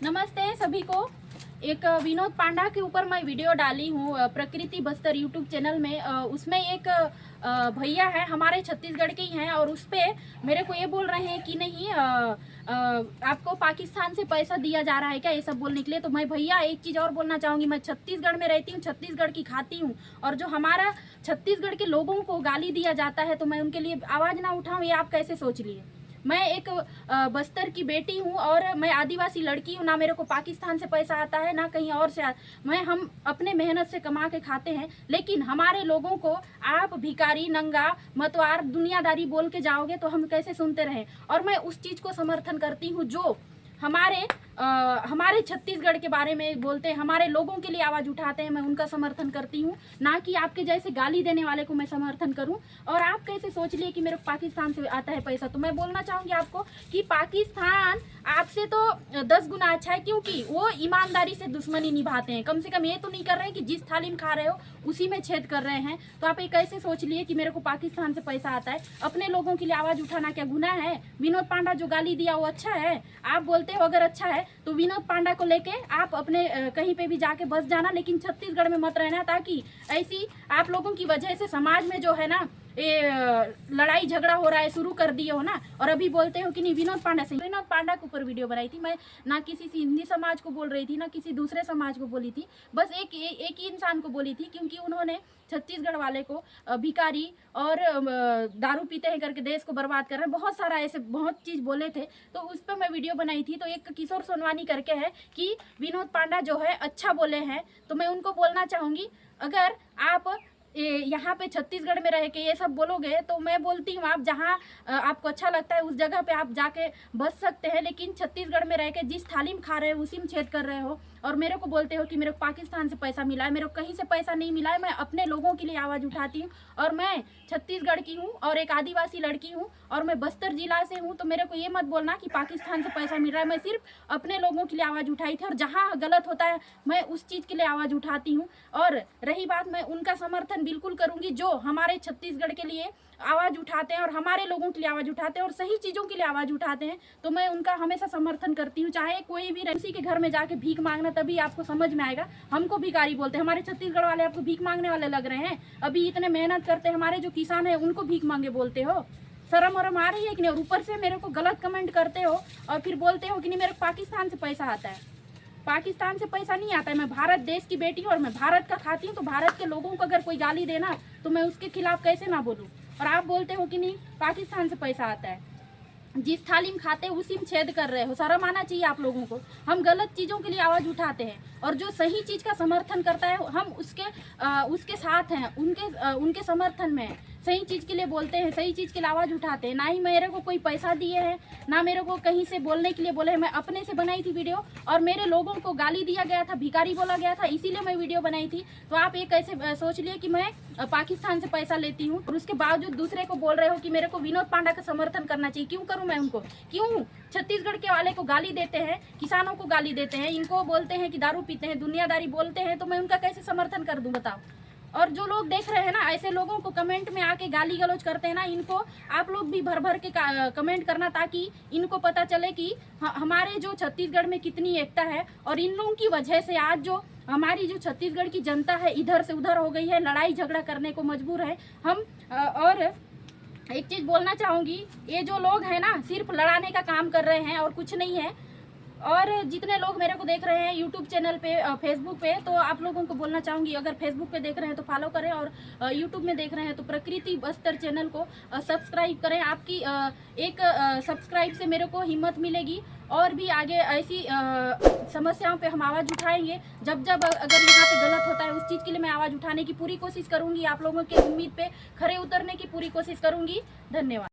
नमस्ते सभी को। एक विनोद पांडा के ऊपर मैं वीडियो डाली हूँ प्रकृति बस्तर यूट्यूब चैनल में। उसमें एक भैया है, हमारे छत्तीसगढ़ के ही हैं, और उस पे मेरे को ये बोल रहे हैं कि नहीं आपको पाकिस्तान से पैसा दिया जा रहा है क्या, ये सब बोलने के लिए। तो मैं भैया एक चीज़ और बोलना चाहूँगी, मैं छत्तीसगढ़ में रहती हूँ, छत्तीसगढ़ की खाती हूँ, और जो हमारा छत्तीसगढ़ के लोगों को गाली दिया जाता है तो मैं उनके लिए आवाज़ ना उठाऊँ, ये आप कैसे सोच लिए। मैं एक बस्तर की बेटी हूँ और मैं आदिवासी लड़की हूँ, ना मेरे को पाकिस्तान से पैसा आता है ना कहीं और से मैं हम अपने मेहनत से कमा के खाते हैं। लेकिन हमारे लोगों को आप भिखारी, नंगा, मतवार, दुनियादारी बोल के जाओगे तो हम कैसे सुनते रहें। और मैं उस चीज़ को समर्थन करती हूँ जो हमारे छत्तीसगढ़ के बारे में बोलते हैं, हमारे लोगों के लिए आवाज़ उठाते हैं, मैं उनका समर्थन करती हूँ, ना कि आपके जैसे गाली देने वाले को मैं समर्थन करूँ। और आप कैसे सोच लिए कि मेरे को पाकिस्तान से आता है पैसा। तो मैं बोलना चाहूँगी आपको कि पाकिस्तान आपसे तो 10 गुना अच्छा है, क्योंकि वो ईमानदारी से दुश्मनी निभाते हैं। कम से कम ये तो नहीं कर रहे हैं कि जिस थाली में खा रहे हो उसी में छेद कर रहे हैं। तो आप ये कैसे सोच लिए कि मेरे को पाकिस्तान से पैसा आता है। अपने लोगों के लिए आवाज़ उठाना क्या गुनाह है। विनोद पांडा जो गाली दिया वो अच्छा है, आप बोलते हो अगर अच्छा है तो विनोद पांडा को लेके आप अपने कहीं पे भी जाके बस जाना, लेकिन छत्तीसगढ़ में मत रहना, ताकि ऐसी आप लोगों की वजह से समाज में जो है ना ये लड़ाई झगड़ा हो रहा है, शुरू कर दिए हो ना। और अभी बोलते हो कि नहीं विनोद पांडा से। विनोद पांडा के ऊपर वीडियो बनाई थी मैं, ना किसी सिंधी समाज को बोल रही थी ना किसी दूसरे समाज को बोली थी, बस एक ही इंसान को बोली थी, क्योंकि उन्होंने छत्तीसगढ़ वाले को भिखारी और दारू पीते हैं करके देश को बर्बाद कर रहे हैं, बहुत सारा ऐसे बहुत चीज़ बोले थे। तो उस पर मैं वीडियो बनाई थी। तो एक किशोर सोनवानी करके है कि विनोद पांडा जो है अच्छा बोले हैं, तो मैं उनको बोलना चाहूँगी अगर आप यहाँ पे छत्तीसगढ़ में रह के ये सब बोलोगे तो मैं बोलती हूँ आप जहाँ आपको अच्छा लगता है उस जगह पे आप जाके बस सकते हैं। लेकिन छत्तीसगढ़ में रह के जिस थाली में खा रहे हो उसी में छेद कर रहे हो, और मेरे को बोलते हो कि मेरे को पाकिस्तान से पैसा मिला है। मेरे को कहीं से पैसा नहीं मिला है, मैं अपने लोगों के लिए आवाज़ उठाती हूँ। और मैं छत्तीसगढ़ की हूँ और एक आदिवासी लड़की हूँ और मैं बस्तर जिला से हूँ। तो मेरे को ये मत बोलना कि पाकिस्तान से पैसा मिल रहा है। मैं सिर्फ अपने लोगों के लिए आवाज़ उठाई थी, और जहाँ गलत होता है मैं उस चीज़ के लिए आवाज़ उठाती हूँ। और रही बात, मैं उनका समर्थन बिल्कुल करूँगी जो हमारे छत्तीसगढ़ के लिए आवाज़ उठाते हैं और हमारे लोगों के लिए आवाज़ उठाते हैं और सही चीज़ों के लिए आवाज़ उठाते हैं। तो मैं उनका हमेशा समर्थन करती हूँ, चाहे कोई भी किसी के घर में जाके भीख मांगना, तभी आपको समझ में आएगा। हमको भिखारी बोलते हैं, हमारे छत्तीसगढ़ वाले आपको भीख मांगने वाले लग रहे हैं। अभी इतने मेहनत करते हैं हमारे जो किसान हैं, उनको भीख मांगे बोलते हो। शर्म वरम आ रही है कि नहीं। और ऊपर से मेरे को गलत कमेंट करते हो और फिर बोलते हो कि नहीं मेरे को पाकिस्तान से पैसा आता है। पाकिस्तान से पैसा नहीं आता है। मैं भारत देश की बेटी हूँ और मैं भारत का खाती हूँ। तो भारत के लोगों को अगर कोई गाली देना तो मैं उसके खिलाफ कैसे ना बोलूँ। और आप बोलते हो कि नहीं पाकिस्तान से पैसा आता है। जिस थाली में खाते हैं उसी में छेद कर रहे हो। शर्म आना चाहिए आप लोगों को। हम गलत चीज़ों के लिए आवाज़ उठाते हैं और जो सही चीज़ का समर्थन करता है हम उसके साथ हैं, उनके समर्थन में हैं। सही चीज़ के लिए बोलते हैं, सही चीज़ के लिए आवाज़ उठाते हैं। ना ही मेरे को कोई पैसा दिए हैं, ना मेरे को कहीं से बोलने के लिए बोले हैं। मैं अपने से बनाई थी वीडियो और मेरे लोगों को गाली दिया गया था, भिखारी बोला गया था, इसीलिए मैं वीडियो बनाई थी। तो आप ये कैसे सोच लिए कि मैं पाकिस्तान से पैसा लेती हूँ और उसके बावजूद दूसरे को बोल रहे हो कि मेरे को विनोद पांडा का समर्थन करना चाहिए। क्यों करूँ मैं उनको? क्यों छत्तीसगढ़ के वाले को गाली देते हैं, किसानों को गाली देते हैं, इनको बोलते हैं कि दारू पीते हैं, दुनियादारी बोलते हैं, तो मैं उनका कैसे समर्थन कर दूँ बताओ। और जो लोग देख रहे हैं ना ऐसे लोगों को कमेंट में आके गाली गलौज करते हैं ना, इनको आप लोग भी भर भर के कमेंट करना, ताकि इनको पता चले कि हमारे जो छत्तीसगढ़ में कितनी एकता है। और इन लोगों की वजह से आज जो हमारी जो छत्तीसगढ़ की जनता है इधर से उधर हो गई है, लड़ाई झगड़ा करने को मजबूर है हम। और एक चीज़ बोलना चाहूँगी, ये जो लोग हैं ना सिर्फ लड़ाने का काम कर रहे हैं और कुछ नहीं है। और जितने लोग मेरे को देख रहे हैं यूट्यूब चैनल पे, फेसबुक पे, तो आप लोगों को बोलना चाहूँगी अगर फेसबुक पे देख रहे हैं तो फॉलो करें, और यूट्यूब में देख रहे हैं तो प्रकृति बस्तर चैनल को सब्सक्राइब करें। आपकी एक सब्सक्राइब से मेरे को हिम्मत मिलेगी और भी आगे ऐसी समस्याओं पे हम आवाज़ उठाएंगे। जब अगर यहाँ पे गलत होता है उस चीज़ के लिए मैं आवाज़ उठाने की पूरी कोशिश करूँगी। आप लोगों के उम्मीद पे खरे उतरने की पूरी कोशिश करूँगी। धन्यवाद।